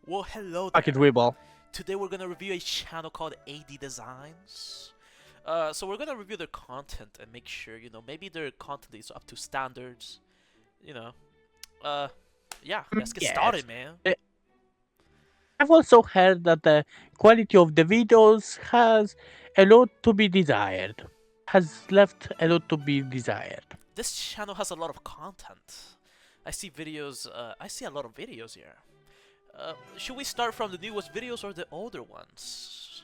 Well, hello Fuck it, there. Weeble. Today we're gonna review a channel called AD Designs. So we're gonna review their content and make sure, maybe their content is up to standards. You know, uh, yeah, let's get Yes. started, man. Uh, I've also heard that the quality of the videos has a lot to be desired. Has left a lot to be desired. This channel has a lot of content. I see a lot of videos here. Should we start from the newest videos or the older ones?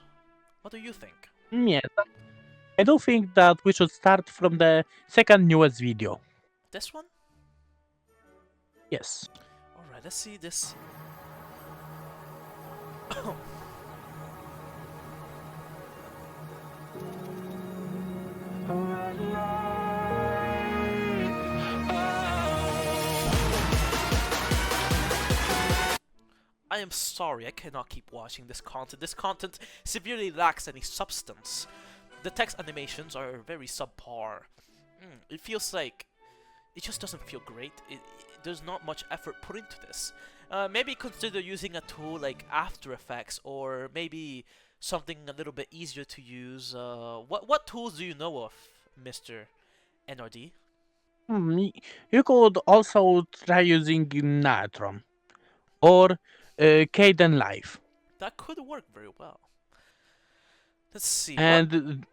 What do you think? Yes. I do think that we should start from the second newest video. This one? Yes. Alright, let's see this. I am sorry, I cannot keep watching this content. This content severely lacks any substance. The text animations are very subpar. It feels like it just doesn't feel great. There's not much effort put into this. Maybe consider using a tool like After Effects or maybe something a little bit easier to use. What tools do you know of, Mr. NRD? You could also try using Natron or Caden Live. That could work very well. Let's see what. And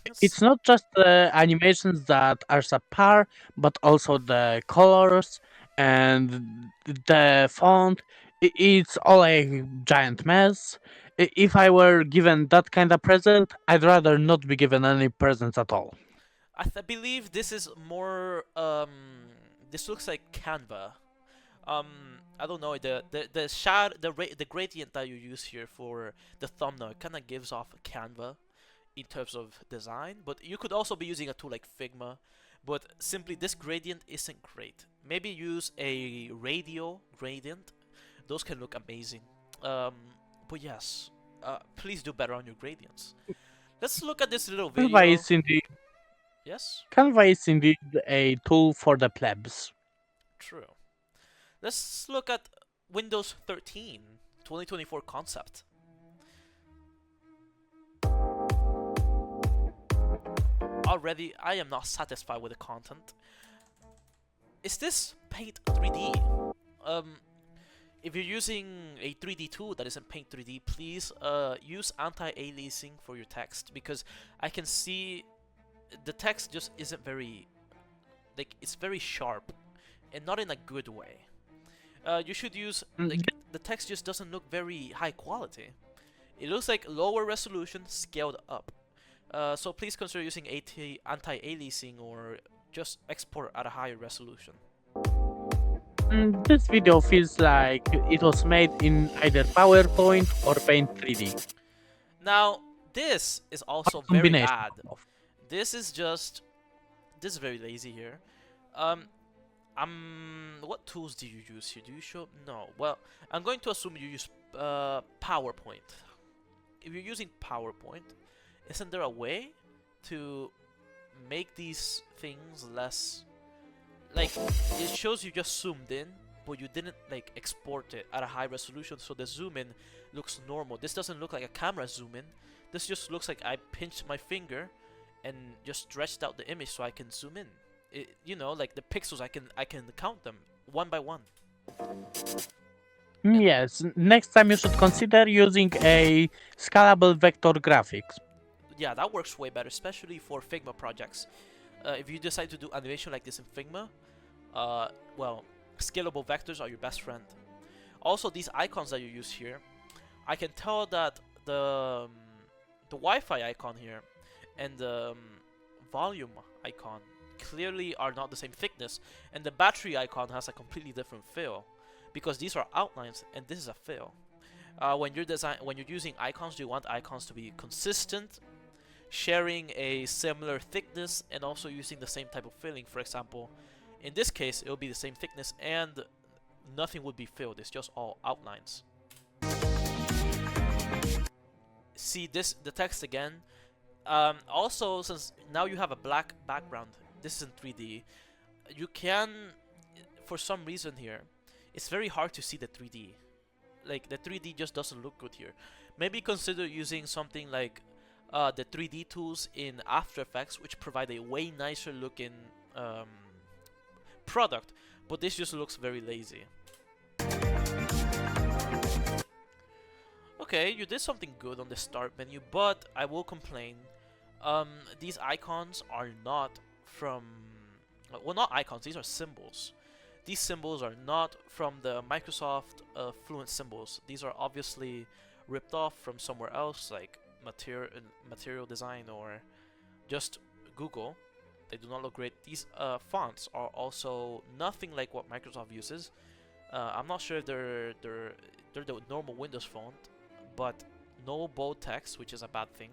Let's it's not just the animations that are subpar, but also the colors and the font. It's all a giant mess. If I were given that kind of present, I'd rather not be given any presents at all. believe this is more. This looks like Canva. I don't know, the gradient that you use here for the thumbnail kind of gives off Canva in terms of design, but you could also be using a tool like Figma. But simply this gradient isn't great. Maybe use a radial gradient. Those can look amazing. Um, but yes, please do better on your gradients. Let's look at this little Canva video. is indeed, Yes, Canva is indeed a tool for the plebs. true. Let's look at Windows 13 2024 concept. Already, I am not satisfied with the content. Is this Paint 3D? Um, if you're using a 3D tool that isn't Paint 3D, please use anti-aliasing for your text, because I can see the text just isn't very, like, it's very sharp and not in a good way. You should use, Mm, like, the text just doesn't look very high quality. It looks like lower resolution scaled up. So please consider using anti-aliasing or just export at a higher resolution. This video feels like it was made in either PowerPoint or Paint 3D. Now, this is also very Combination bad. of both. This is very lazy here. Um, what tools do you use here? Do you show? No. Well, I'm going to assume you use PowerPoint. If you're using PowerPoint, isn't there a way to make these things less, like, it shows you just zoomed in, but you didn't like export it at a high resolution, so the zoom in looks normal. This doesn't look like a camera zoom in. This just looks like I pinched my finger and just stretched out the image so I can zoom in. Like the pixels, I can count them one by one. And Yes, next time you should consider using a scalable vector graphics. yeah, that works way better, especially for Figma projects. If you decide to do animation like this in Figma, well, scalable vectors are your best friend. Also, these icons that you use here, I can tell that the Wi-Fi icon here and the volume icon clearly are not the same thickness, and the battery icon has a completely different fill, because these are outlines and this is a fill. When you're using icons, you want icons to be consistent, sharing a similar thickness, and also using the same type of filling. For example, in this case, it will be the same thickness and nothing would be filled. It's just all outlines. See the text again. Also, since now you have a black background, this is in 3D. You can, for some reason here, it's very hard to see the 3D. like the 3D just doesn't look good here. Maybe consider using something like the 3D tools in After Effects, which provide a way nicer looking um, product, but this just looks very lazy. Okay, you did something good on the start menu, but I will complain. These icons are not from, well, not icons, these are symbols. These symbols are not from the Microsoft Fluent symbols. These are obviously ripped off from somewhere else, like Material Design or just Google. They do not look great. These fonts are also nothing like what Microsoft uses. I'm not sure if they're the normal Windows font, but no bold text, which is a bad thing.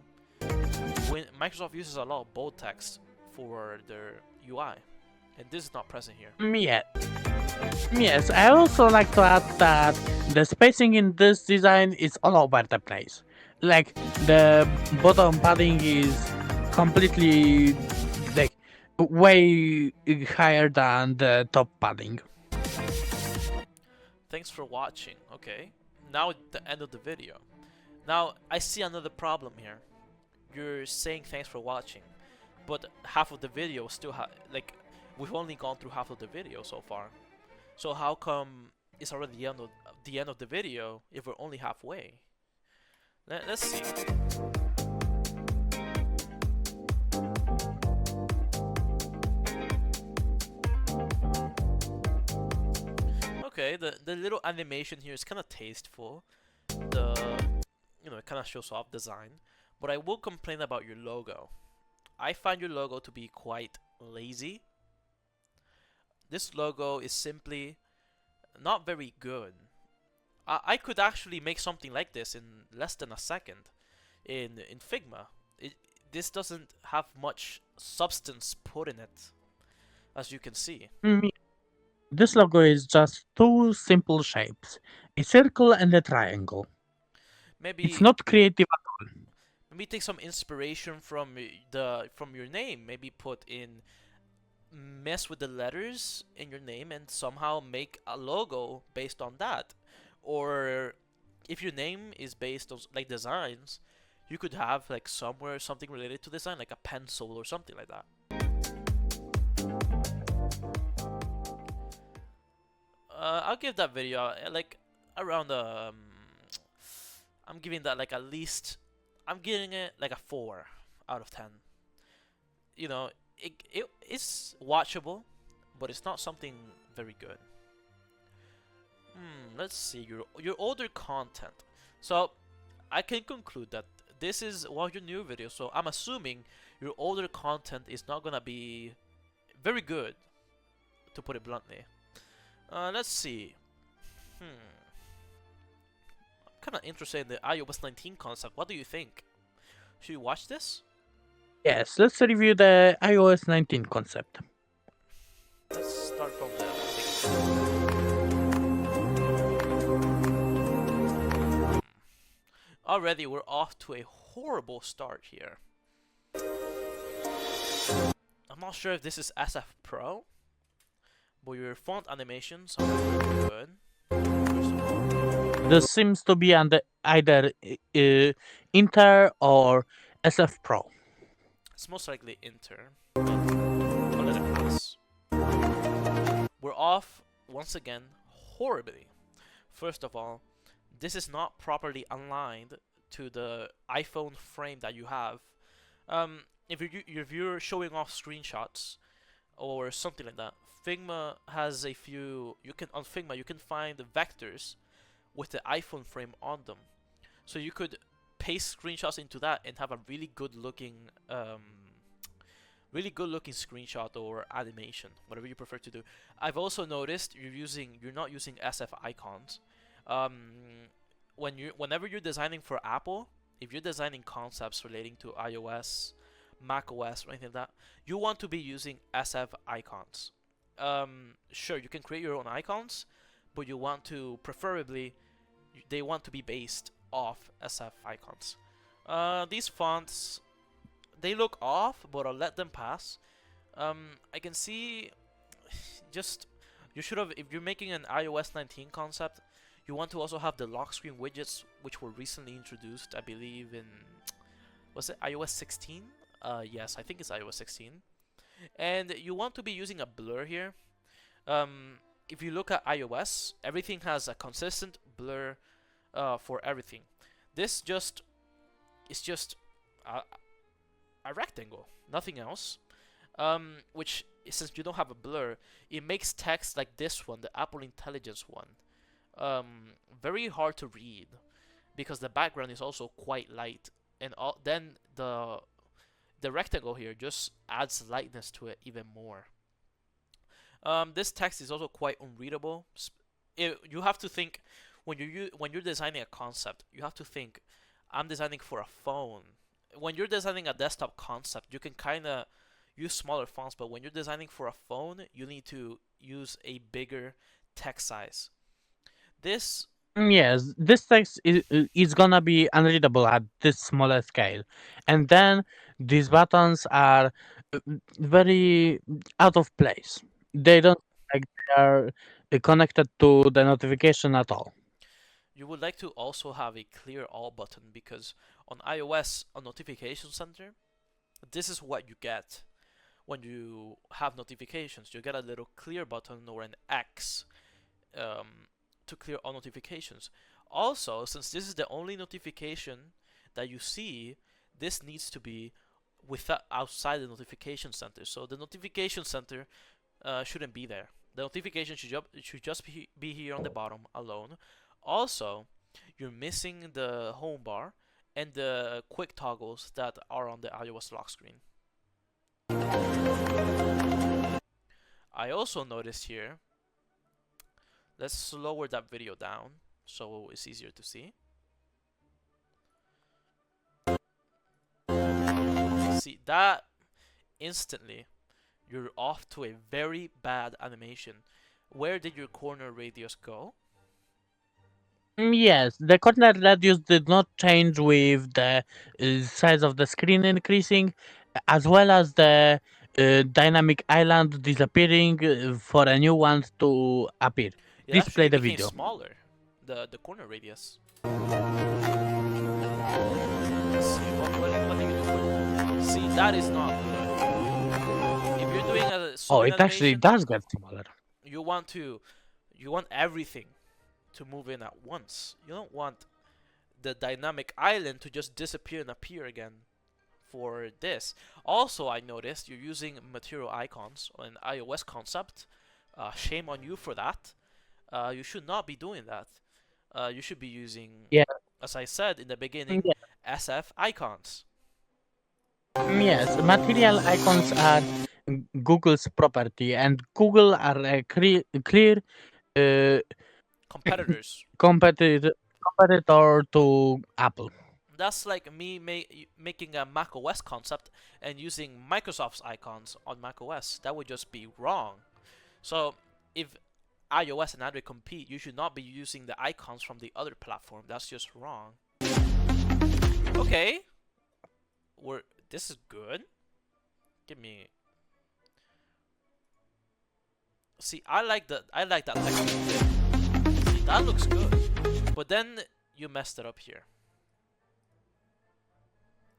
Microsoft uses a lot of bold text for their UI, and this is not present here. Yeah. Yes, I also like to add that the spacing in this design is all over the place. Like the bottom padding is completely like way higher than the top padding. Thanks for watching. Okay, now at the end of the video. Now I see another problem here. You're saying thanks for watching, but half of the video still like we've only gone through half of the video so far. So how come it's already the end of the video if we're only halfway? Let's see. Okay, the little animation here is kind of tasteful. It kind of shows off design, but I will complain about your logo. I find your logo to be quite lazy. This logo is simply not very good. I could actually make something like this in less than a second in Figma. This doesn't have much substance put in it, as you can see. This logo is just two simple shapes, a circle and a triangle. It's Maybe not creative. maybe take some inspiration from your name. Maybe put in mess with the letters in your name and somehow make a logo based on that. Or if your name is based on like designs, you could have like somewhere something related to design, like a pencil or something like that. I'll give that video like around I'm giving that like at least I'm giving it like a 4 out of 10. You know, it's watchable, but it's not something very good. Let's see your older content. So I can conclude that this is your new video. So I'm assuming your older content is not gonna be very good, to put it bluntly. Let's see. I'm kind of interested in the iOS 19 concept. What do you think? Should we watch this? Yes, let's review the iOS 19 concept. Let's start from the Already we're off to a horrible start here. I'm not sure if this is SF Pro, but your font animations are really good. This seems to be under either Inter or SF Pro. It's most likely Inter, but we'll let it pass. We're off once again horribly. First of all, this is not properly aligned to the iPhone frame that you have. If you're showing off screenshots or something like that, Figma has a few. On Figma you can find vectors with the iPhone frame on them, so you could paste screenshots into that and have a really good looking screenshot or animation, whatever you prefer to do. I've also noticed you're not using SF icons. Whenever you're designing for Apple, if you're designing concepts relating to iOS, macOS, or anything like that, you want to be using SF icons. Sure, you can create your own icons, but you want to they want to be based off SF icons. These fonts, they look off, but I'll let them pass. I can see, just you should have, if you're making an iOS 19 concept, You want to also have the lock screen widgets, which were recently introduced, I believe, in was it iOS 16? Yes, I think it's iOS 16. And you want to be using a blur here. If you look at iOS, everything has a consistent blur for everything. This just is just a, a rectangle, nothing else. Which since you don't have a blur, it makes text like this one, the Apple Intelligence one, very hard to read because the background is also quite light, and then the rectangle here just adds lightness to it even more. This text is also quite unreadable. You have to think when you're designing a concept, you have to think, I'm designing for a phone. When you're designing a desktop concept, you can kind of use smaller fonts, but when you're designing for a phone, you need to use a bigger text size. This Yes, this text is gonna be unreadable at this smaller scale, and then these buttons are uh, very out of place. They don't like they are connected to the notification at all. You would like to also have a clear all button because on iOS, a notification center, this is what you get when you have notifications. You get a little clear button or an X um, to clear all notifications. Also, since this is the only notification that you see, this needs to be outside the notification center. So the notification center shouldn't be there. The notification should just be here on the bottom alone. Also, you're missing the home bar and the quick toggles that are on the iOS lock screen. I also noticed here, let's lower that video down so it's easier to see. See that instantly you're off to a very bad animation. Where did your corner radius go? Yes, the corner radius did not change with the size of the screen increasing, as well as the dynamic island disappearing for a new one to appear. It Please play actually the became video. smaller, the corner radius. See, what do you do for it? See, that is not good. If you're doing a Oh, zoom in it actually animation, does get smaller. you want to you want everything to move in at once. You don't want the dynamic island to just disappear and appear again for this. Also, I noticed you're using material icons on an iOS concept. Shame on you for that. You should not be doing that. You should be using, Yeah, as I said in the beginning, yeah. SF icons. Yes, material icons are Google's property, and Google are a clear uh, Competitors. competitor to Apple. That's like me making a Mac OS concept and using Microsoft's icons on Mac OS. That would just be wrong. So if iOS and Android compete, you should not be using the icons from the other platform. That's just wrong. Okay, this is good. Give me. See, I like that text. See, that looks good. But then you messed it up here.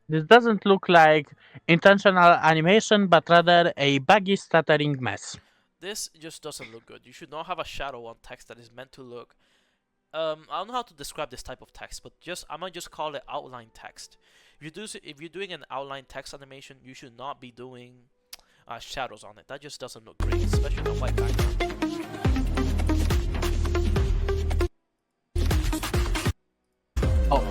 This doesn't look like intentional animation, but rather a buggy stuttering mess. This just doesn't look good. You should not have a shadow on text that is meant to look. I don't know how to describe this type of text, but I'm gonna just call it outline text. If you're doing an outline text animation, you should not be doing shadows on it. That just doesn't look great, especially on a white background. Oh,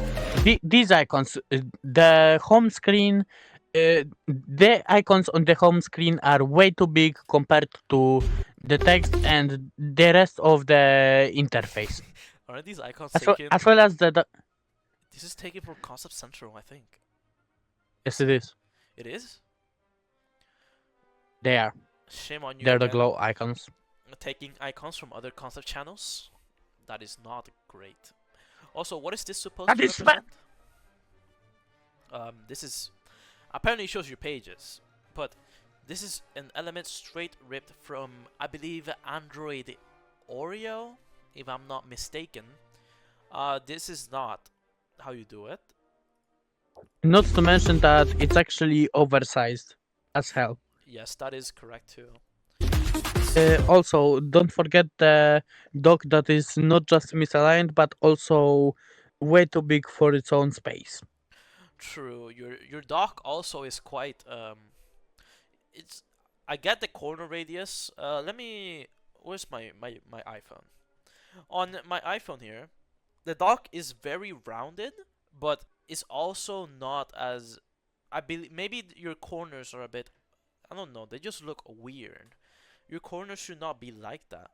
these icons, the home screen, the icons on the home screen are way too big compared to the text and the rest of the interface. Aren't these icons As well, taken? as well as the This is taken from Concept Central, I think. yes, it is. It is. They are. Shame on you They're the again. glow icons. Taking icons from other concept channels. That is not great. Also, what is this supposed That to is represent? This is apparently shows your pages, but this is an element straight ripped from, I believe, Android Oreo. if I'm not mistaken. This is not how you do it. Not to mention that it's actually oversized as hell. Yes, that is correct too. Also, don't forget the dock that is not just misaligned but also way too big for its own space. True. Your dock also is quite it's I get the corner radius. Let me where's my iPhone? On my iPhone here, the dock is very rounded, but it's also not as I believe maybe your corners are a bit I don't know, they just look weird. Your corners should not be like that.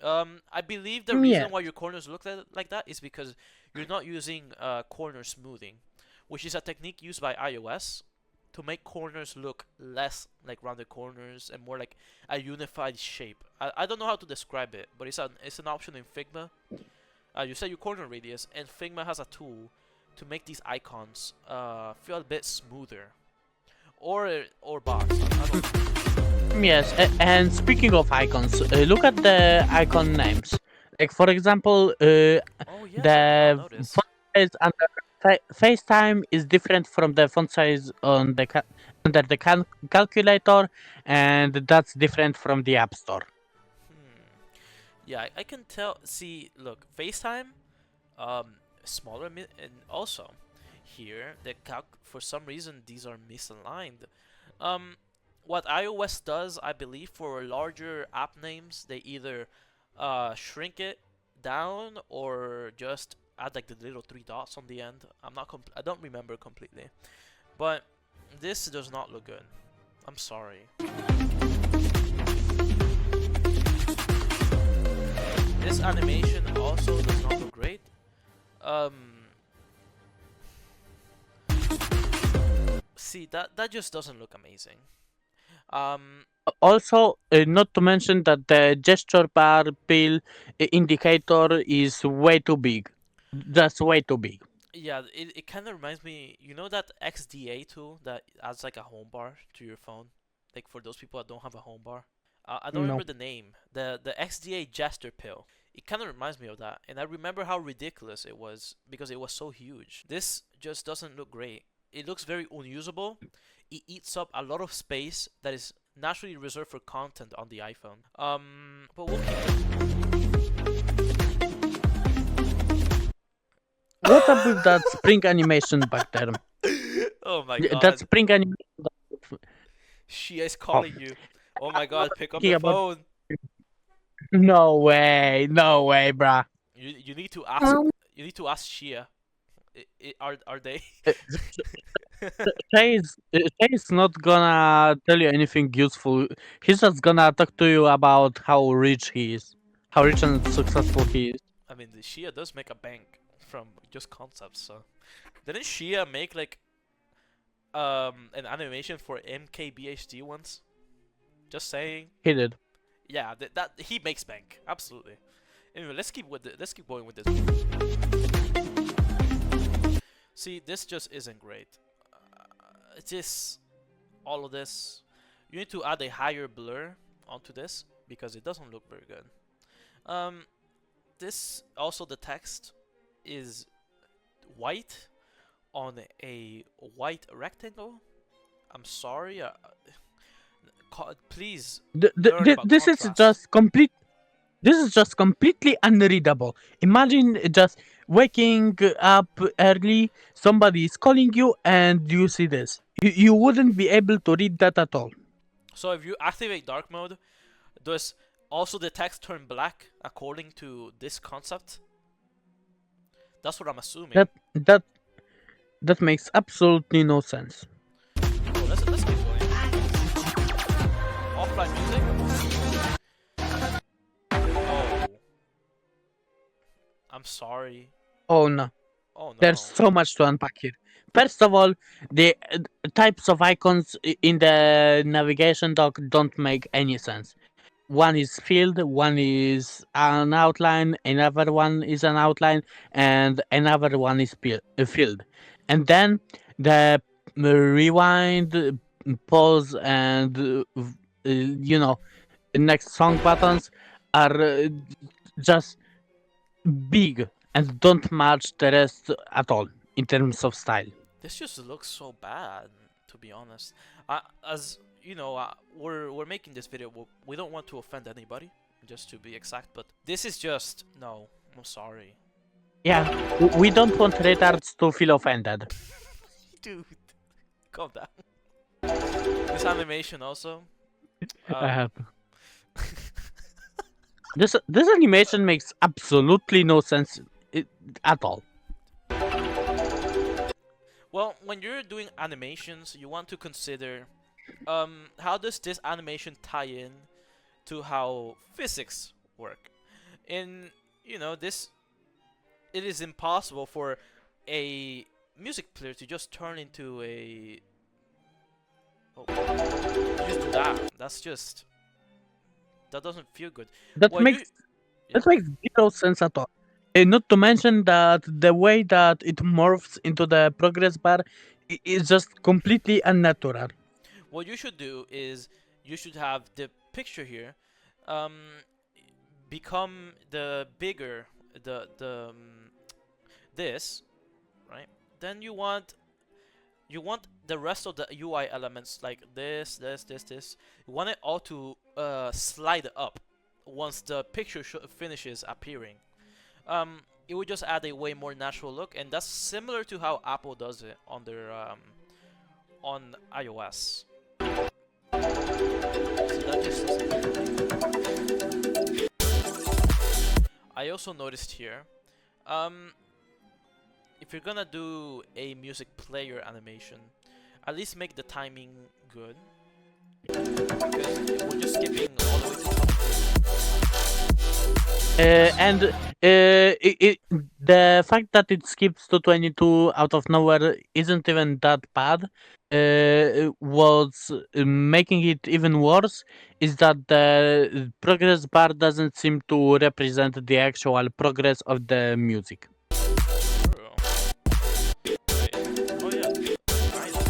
I believe the Yeah. reason why your corners look like that is because you're not using corner smoothing, which is a technique used by iOS to make corners look less like rounded corners and more like a unified shape. I don't know how to describe it, but it's an option in Figma. You set your corner radius, and Figma has a tool to make these icons feel a bit smoother, or box. I don't. Yes, and speaking of icons, look at the icon names. Like for example, Oh yes, I did not the notice. font size under FaceTime is different from the font size on the under the calculator, and that's different from the App Store. Hmm. Yeah, I can tell. See, look, FaceTime, smaller, and also here the for some reason these are misaligned. Um, what iOS does, I believe, for larger app names, they either shrink it down or just add like the little three dots on the end. I don't remember completely, but this does not look good. I'm sorry. This animation also does not look great. Um, see that just doesn't look amazing. Um, Also, not to mention that the gesture bar pill indicator is way too big, just way too big. yeah, it kind of reminds me. You know that XDA tool that adds like a home bar to your phone, like for those people that don't have a home bar. I don't No. remember the name. The XDA gesture pill. It kind of reminds me of that, and I remember how ridiculous it was because it was so huge. This just doesn't look great. It looks very unusable. It eats up a lot of space that is naturally reserved for content on the iPhone. But we'll What up with that spring animation back there? oh my That god, spring animation. she is Oh, calling you. Oh my god, pick up thinking the about. phone. No way, bruh. You need to ask. You need to ask Shia. Are they? Uh, Shay is not gonna tell you anything useful. He's just gonna talk to you about how rich he is, how rich and successful he is. I mean, the Shia does make a bank from just concepts. So didn't Shia make like an animation for MKBHD once? Just saying. He did. Yeah, that he makes bank. Absolutely. Anyway, let's keep going with this. See, this just isn't great. It's just all of this. You need to add a higher blur onto this because it doesn't look very good. Um, this also the text is white on a white rectangle. I'm sorry. Please learn about This is contrast. just complete. This is just completely unreadable. Imagine just waking up early, somebody is calling you, and you see this. You wouldn't be able to read that at all. So if you activate dark mode, does also the text turn black according to this concept? That's what I'm assuming. That that that makes absolutely no sense. Oh, let's keep going. Offline music. Oh, I'm sorry. Oh no. Oh There's no. so much to unpack here. First of all, the types of icons in the navigation dock don't make any sense. One is filled, one is an outline, another one is an outline, and another one is filled. And then the rewind, pause, and you know, next song buttons are just big and don't match the rest at all in terms of style. This just looks so bad, to be honest. As you know, we're making this video. We don't want to offend anybody, just to be exact. But this is just no. I'm sorry, Yeah, we don't want retards to feel offended. dude. Calm down. This animation also. Uh, this animation makes absolutely no sense at all. Well, when you're doing animations, you want to consider how does this animation tie in to how physics work. In this, it is impossible for a music player to just turn into a just do that. That doesn't feel good. That Well, makes that makes zero sense at all. Not to mention that the way that it morphs into the progress bar is just completely unnatural. what you should do is you should have the picture here um, become the bigger this, right? Then you want the rest of the UI elements like this. You want it all to slide up once the picture finishes appearing. It would just add a way more natural look, and that's similar to how Apple does it on their on iOS. So that just I also noticed here, if you're gonna do a music player animation, at least make the timing good. Because we're just skipping all the way to 22. The fact that it skips to 22 out of nowhere isn't even that bad. What's making it even worse is that the progress bar doesn't seem to represent the actual progress of the music. True. Wait. Oh yeah. Kinda.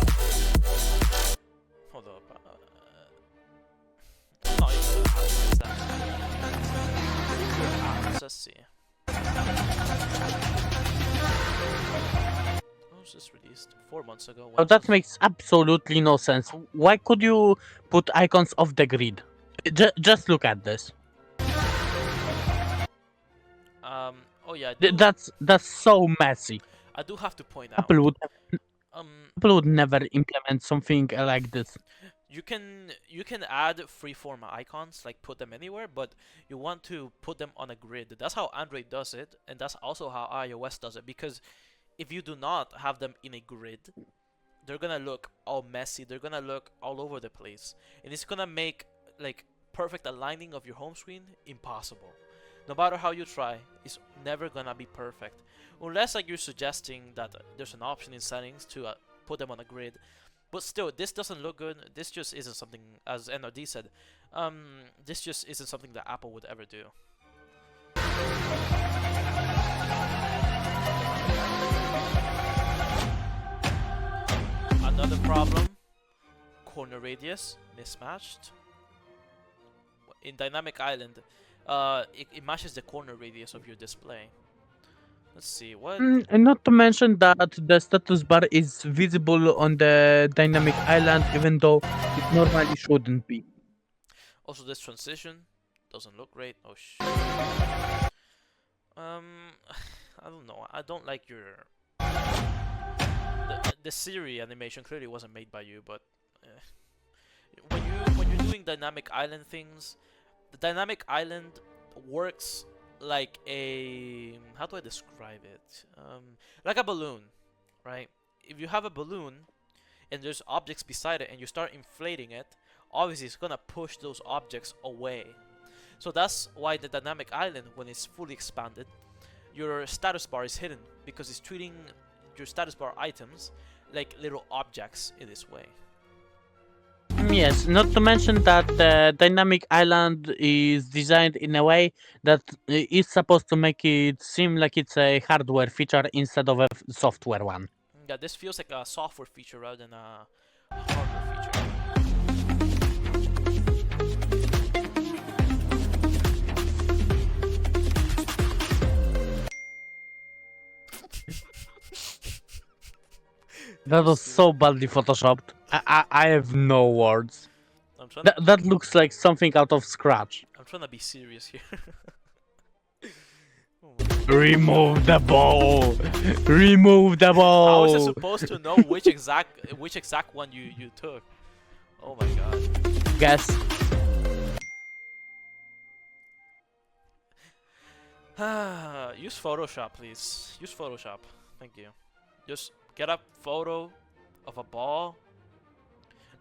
Hold up. I'm not even gonna analyze that. Let's see. When was this released? 4 months ago. So that makes absolutely no sense. Why could you put icons off the grid? Just look at this. Oh yeah. That's so messy. I do have to point out. Apple Um. would never implement something like this. You can add freeform icons, like put them anywhere, but you want to put them on a grid. That's how Android does it, and that's also how iOS does it. Because if you do not have them in a grid, they're gonna look all messy. They're gonna look all over the place, and it's gonna make like perfect aligning of your home screen impossible. No matter how you try, it's never gonna be perfect, unless like you're suggesting that there's an option in settings to put them on a grid. But still, this doesn't look good. This just isn't something, as NRD said, this just isn't something that Apple would ever do. Another problem, corner radius mismatched. In Dynamic Island, it matches the corner radius of your display. Let's see, what? And not to mention that the status bar is visible on the dynamic island, even though it normally shouldn't be. Also, this transition doesn't look great. Oh shit. I don't know. I don't like your the Siri animation. Clearly wasn't made by you, but when you're doing dynamic island things, the dynamic island works like a, how do I describe it? Like a balloon, right? If you have a balloon and there's objects beside it and you start inflating it, obviously it's gonna push those objects away. So that's why the dynamic island, when it's fully expanded, your status bar is hidden because it's treating your status bar items like little objects in this way. Yes, not to mention that the dynamic island is designed in a way that is supposed to make it seem like it's a hardware feature instead of a software one. Yeah, this feels like a software feature rather than a hardware feature. That was so badly photoshopped. I have no words. I'm trying to That looks like something out of Scratch. I'm trying to be serious here. Oh Remove the ball. Remove the How is it ball. supposed to know which exact one you took? Oh my god. Guess. Use Photoshop, please. Use Photoshop. Thank you. Just get a photo of a ball.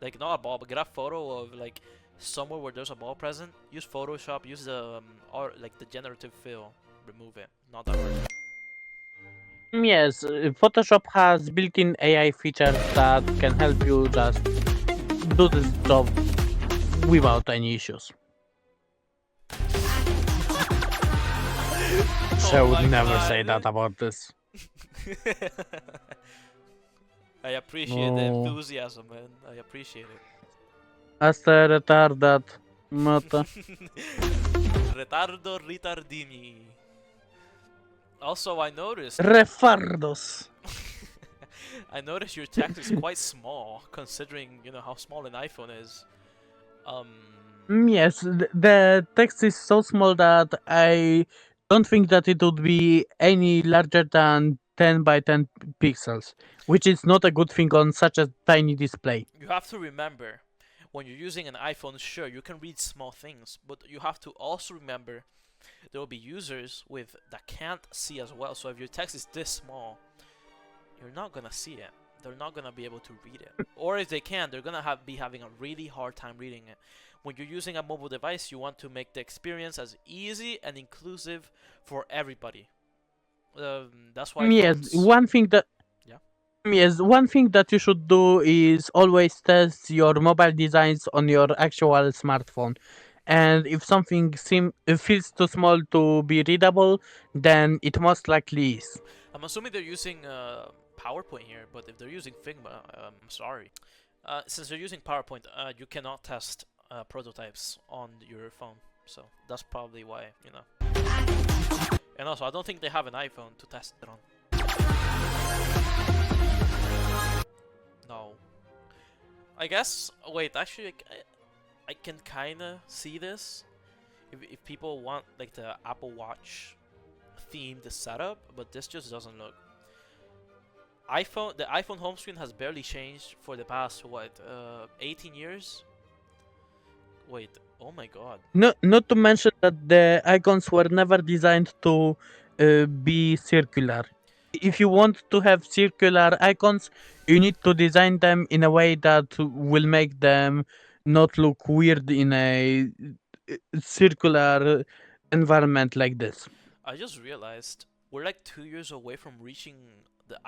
Like, not a ball, but get a photo of, like, somewhere where there's a ball present. Use Photoshop. Use the, or, like, the generative fill. Remove it. Not that hard. Yes, Photoshop has built-in AI features that can help you just do this job without any issues. I Oh would my never say God. that about this. I appreciate the No. enthusiasm, man. I appreciate it. Asta retardat. Mata. Retardo ritardini. Also, I noticed. Refardos. I noticed your text is quite small, considering how small an iPhone is. Yes, the text is so small that I don't think that it would be any larger than 10 by 10 pixels, which is not a good thing on such a tiny display. You have to remember, when you're using an iPhone, sure, you can read small things, but you have to also remember there will be users that can't see as well. So if your text is this small, you're not gonna see it. They're not gonna be able to read it. Or if they can, they're gonna be having a really hard time reading it. When you're using a mobile device, you want to make the experience as easy and inclusive for everybody. That's why Yes, phones. one thing that Yeah. yes, one thing that you should do is always test your mobile designs on your actual smartphone. And if something feels too small to be readable, then it most likely is. I'm assuming they're using PowerPoint here, but if they're using Figma, I'm sorry. Since they're using PowerPoint, you cannot test prototypes on your phone, so that's probably why. And also, I don't think they have an iPhone to test it on. No. I guess. Wait, actually, I can kinda see this. If people want like the Apple Watch themed setup, but this just doesn't look. The iPhone home screen has barely changed for the past 18 years. Wait, oh my god. Not to mention that the icons were never designed to be circular. If you want to have circular icons, you need to design them in a way that will make them not look weird in a circular environment like this. I just realized we're like 2 years away from reaching the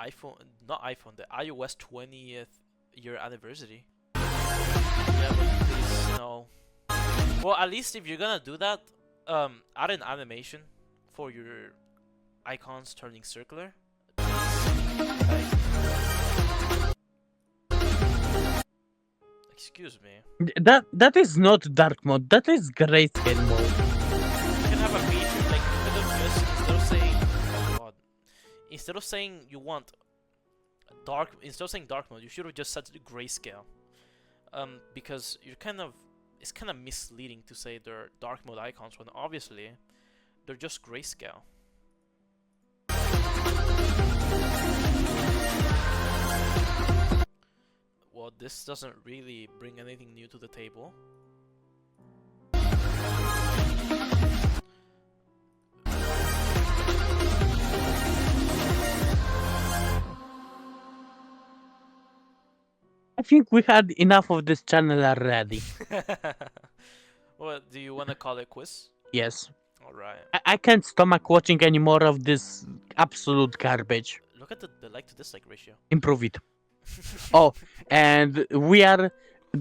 not iPhone, the iOS 20th year anniversary. Yeah, but please, no. Well, at least if you're gonna do that, add an animation for your icons turning circular. Excuse me. That is not dark mode. That is grayscale mode. You can have a feature like instead of saying, oh god, instead of saying you want instead of saying dark mode, you should have just set it to grayscale. Because it's kind of misleading to say they're dark mode icons when obviously they're just grayscale. Well, this doesn't really bring anything new to the table. I think we had enough of this channel already. Well, do you want to call it quiz? Yes. Alright. I can't stomach watching any more of this absolute garbage. Look at the like to dislike ratio. Improve it. Oh, and we are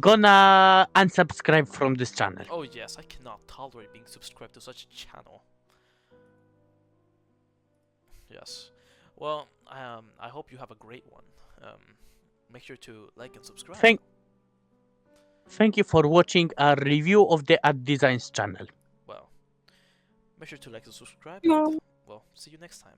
gonna unsubscribe from this channel. Oh yes, I cannot tolerate being subscribed to such a channel. Yes. Well, I hope you have a great one. Make sure to like and subscribe. Thank you for watching a review of the Ad Designs channel. Well, make sure to like and subscribe. And, well, see you next time.